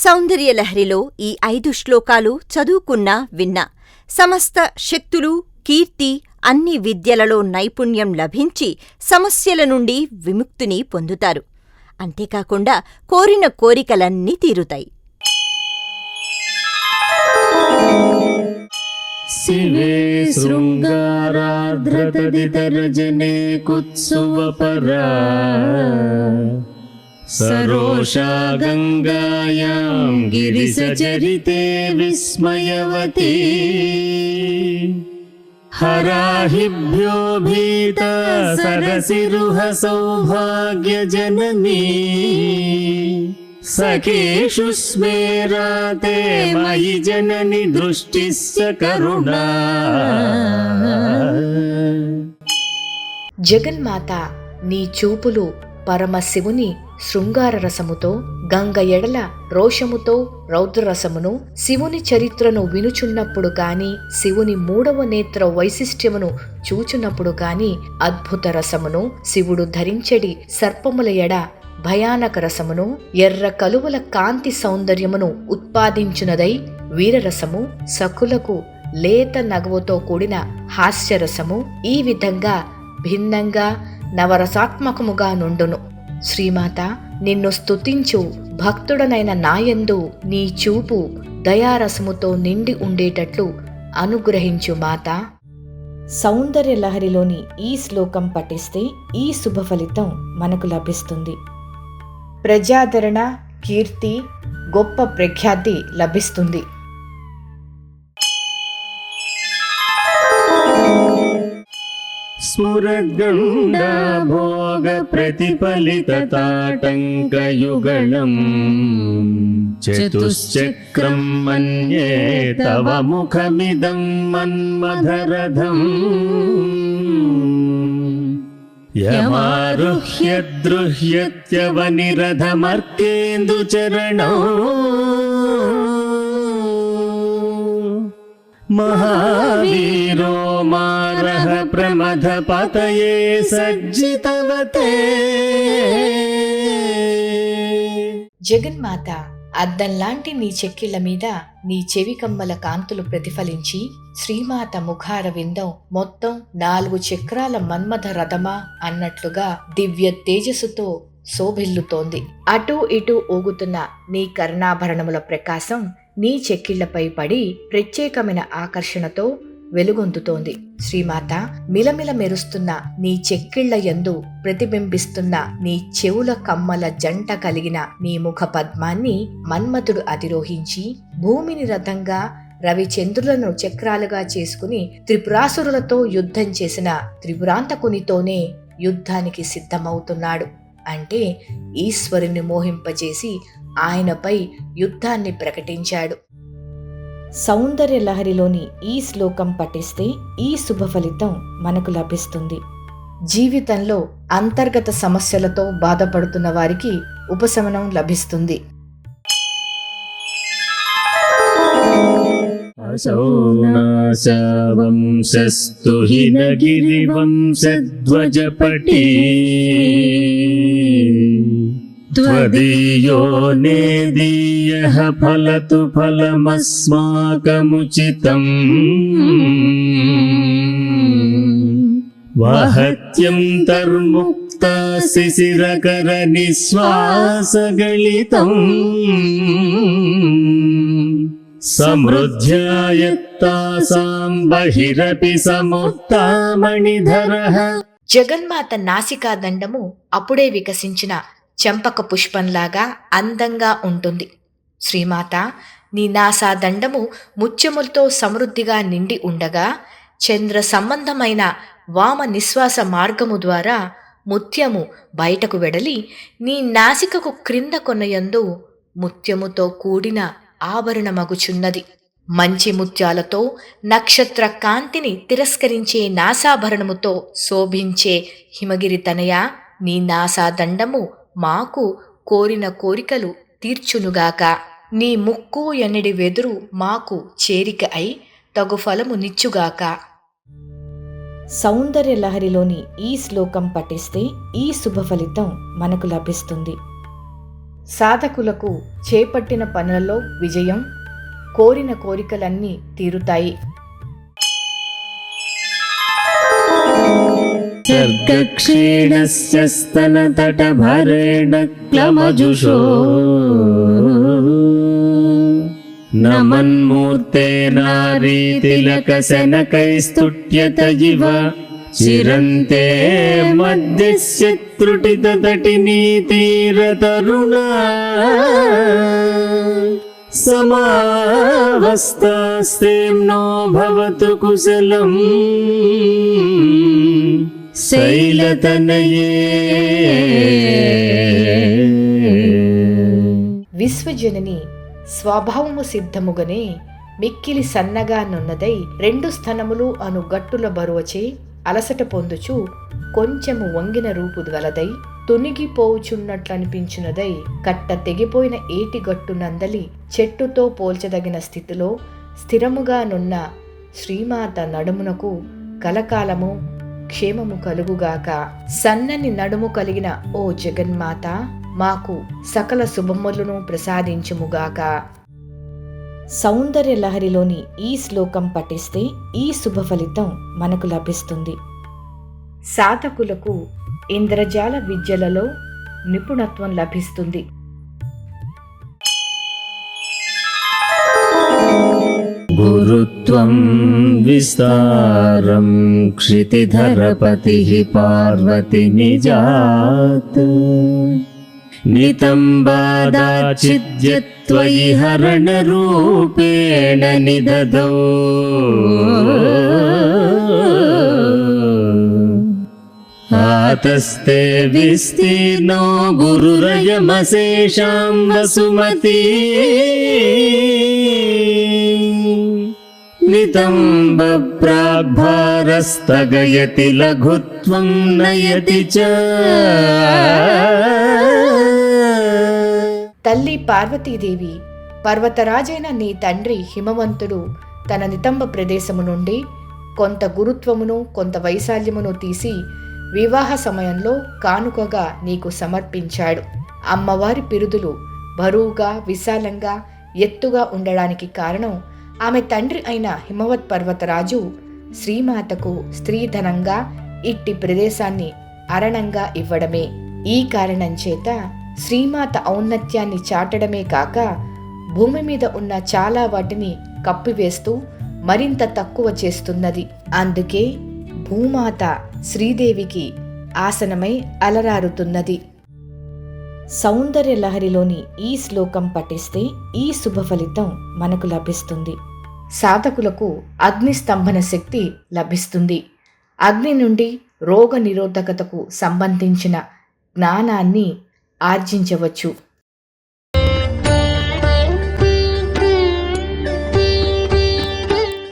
సౌందర్యలహరిలో ఈ 5 శ్లోకాలు చదువుకున్నా విన్నా సమస్త శక్తులు, కీర్తి, అన్ని విద్యలలో నైపుణ్యం లభించి సమస్యల నుండి విముక్తిని పొందుతారు. అంతేకాకుండా కోరిన కోరికలన్నీ తీరుతాయి. శివే శృంగారార్ద్రతదితరజనే కుత్సువపరా సరోషా గంగాయాం గిరిసచరితే విస్మయవతి హరాహిభ్యో భీత సరసిరుహ సౌభాగ్యజననీ సఖేషు స్మేరాతే మయి జనని దృష్టిస్య కరుణా. జగన్మాత, నీ చూపులు పరమశివుని శృంగార రసముతో, గంగ ఎడల రోషముతో రౌద్రరసమును, శివుని చరిత్రను వినుచున్నప్పుడు గాని, శివుని 3వ నేత్ర వైశిష్ట్యమును చూచున్నప్పుడు గాని అద్భుత రసమును, శివుడు ధరించెడి సర్పముల ఎడ భయానక రసమును, ఎర్ర కలువల కాంతి సౌందర్యమును ఉత్పాదించునదై వీరరసము, సఖులకు లేత నగవుతో కూడిన హాస్యరసము, ఈ విధంగా భిన్నంగా నవరసాత్మకముగా నుండును. శ్రీమాత, నిన్ను స్తుతించు భక్తుడనైన నాయందు నీ చూపు దయారసముతో నిండి ఉండేటట్లు అనుగ్రహించు మాత. సౌందర్య లహరిలోని ఈ శ్లోకం పఠిస్తే ఈ శుభ ఫలితం మనకు లభిస్తుంది. ప్రజాదరణ, కీర్తి, గొప్ప ప్రఖ్యాతి లభిస్తుంది. స్ఫురద్గండా భోగ ప్రతిఫలిత తాటంకయుగళం చతుశ్చక్రం మన్యే తవ ముఖమిదం మన్మథరథం యమారుహ్య ద్రుహ్యత్యవనిరథమర్కేందుచరణౌ మహావీరో మారః ప్రమథ పతయే సజ్జితవతే. జగన్మాత, అద్దంలాంటి నీ చెక్కిళ్ల మీద నీ చెవి కమ్మల కాంతులు ప్రతిఫలించి శ్రీమాత ముఖార విందం మొత్తం 4 చక్రాల మన్మథ రథమా అన్నట్లుగా దివ్య తేజస్సుతో శోభిల్లుతోంది. అటూ ఇటూ ఊగుతున్న నీ కర్ణాభరణముల ప్రకాశం నీ చెక్కిళ్లపై పడి ప్రత్యేకమైన ఆకర్షణతో వెలుగొందుతోంది. శ్రీమాత, మిలమిల మెరుస్తున్న నీ చెక్కిళ్ల యందు ప్రతిబింబిస్తున్న నీ చెవుల కమ్మల జంట కలిగిన నీ ముఖ పద్మాన్ని మన్మథుడు అధిరోహించి భూమిని రథంగా, రవిచంద్రులను చక్రాలుగా చేసుకుని త్రిపురాసురులతో యుద్ధం చేసిన త్రిపురాంతకునితోనే యుద్ధానికి సిద్ధమవుతున్నాడు. అంటే ఈశ్వరుని మోహింపజేసి ఆయనపై యుద్ధాన్ని ప్రకటించాడు. సౌందర్య లహరిలోని ఈ శ్లోకం పఠిస్తే ఈ శుభ ఫలితం మనకు లభిస్తుంది. జీవితంలో అంతర్గత సమస్యలతో బాధపడుతున్న వారికి ఉపశమనం లభిస్తుంది. అసౌనాశవంశస్తు హినగిరివంశధ్వజపటీ త్వదీయో నేదీయః ఫలతు ఫలమస్మాకముచితం వహత్యం తర్ముక్త శిశిరకర నిశ్వాసగళితం సమృద్ధ్యాయత్తాసాం బహిరపి సముత్తామణిధరః. జగన్మాత నాసికా దండము అప్పుడే వికసించిన చంపక పుష్పంలాగా అందంగా ఉంటుంది. శ్రీమాత, నీ నాసాదండము ముత్యములతో సమృద్ధిగా నిండి ఉండగా చంద్ర సంబంధమైన వామ నిశ్వాస మార్గము ద్వారా ముత్యము బయటకు వెడలి నీ నాసికకు క్రింద కొనయందు ముత్యముతో కూడిన ఆభరణమగుచున్నది. మంచి ముత్యాలతో నక్షత్ర కాంతిని తిరస్కరించే నాసాభరణముతో శోభించే హిమగిరి తనయ, నీ నాసాదండము మాకు కోరిన కోరికలు తీర్చునుగాక. నీ ముక్కు ఎన్నడి వెదురు మాకు చేరిక అయి తగు ఫలము నిచ్చుగాక. సౌందర్య లహరిలోని ఈ శ్లోకం పఠిస్తే ఈ శుభ ఫలితం మనకు లభిస్తుంది. సాధకులకు చేపట్టిన పనులలో విజయం, కోరిన కోరికలన్నీ తీరుతాయి. सर्गक्षीणस्य स्तनतटभरेण क्लमजुषो नमन्मूर्ते नारीतिलकशनकैस्तुट्यत इव चिरन्ते मध्यस्य त्रुटिततटिनीतीरतरुणा समावस्थास्तेम्नो भवतु कुशलम् శైలతనయే. విశ్వజనని స్వభావము సిద్ధముగనే మిక్కిలి సన్నగా నున్నదై 2 స్తనములు అను గట్టుల బరువచే అలసట పొందుచు కొంచెము వంగిన రూపు గలదై తునిగిపోవుచున్నట్లనిపించున్నదై కట్ట తెగిపోయిన ఏటి గట్టునందలి చెట్టుతో పోల్చదగిన స్థితిలో స్థిరముగా నున్న శ్రీమాత నడుమునకు కలకాలము క్షేమము కలుగుగాక. సన్నని నడుము కలిగిన ఓ జగన్మాత, మాకు సకల శుభములను ప్రసాదించుముగాక. సౌందర్య లహరిలోని ఈ శ్లోకం పఠిస్తే ఈ శుభ ఫలితం మనకు లభిస్తుంది. సాధకులకు ఇంద్రజాల విద్యలలో నిపుణత్వం లభిస్తుంది. గురుత్వం విస్తారం క్షితిధరపతిః పార్వతి నిజాత్ నితంబాదాచిద్యత్వయి హరణ రూపేణ నిదదౌ ఆతస్తే విస్తీర్ణో గురురయమశేషాం వసుమతి నితంబప్రాగ్భారస్తగయతి లఘుత్వం నయతి చ. తల్లి పార్వతీదేవి, పర్వతరాజైన నీ తండ్రి హిమవంతుడు తన నితంబ ప్రదేశము నుండి కొంత గురుత్వమును కొంత వైశాల్యమును తీసి వివాహ సమయంలో కానుకగా నీకు సమర్పించాడు. అమ్మవారి పిరుదులు బరువుగా విశాలంగా ఎత్తుగా ఉండడానికి కారణం ఆమె తండ్రి అయిన హిమవత్ పర్వతరాజు శ్రీమాతకు స్త్రీధనంగా ఇట్టి ప్రదేశాన్ని అరణంగా ఇవ్వడమే. ఈ కారణం చేత శ్రీమాత ఔన్నత్యాన్ని చాటడమే కాక భూమి మీద ఉన్న చాలా వాటిని కప్పివేస్తూ మరింత తక్కువ చేస్తున్నది. అందుకే భూమాత శ్రీదేవికి ఆసనమై అలరారుతున్నది. సౌందర్య లహరిలోని ఈ శ్లోకం పఠిస్తే ఈ శుభ ఫలితం మనకు లభిస్తుంది. సాధకులకు అగ్ని స్తంభన శక్తి లభిస్తుంది. అగ్ని నుండి రోగ నిరోధకతకు సంబంధించిన జ్ఞానాన్ని ఆర్జించవచ్చు.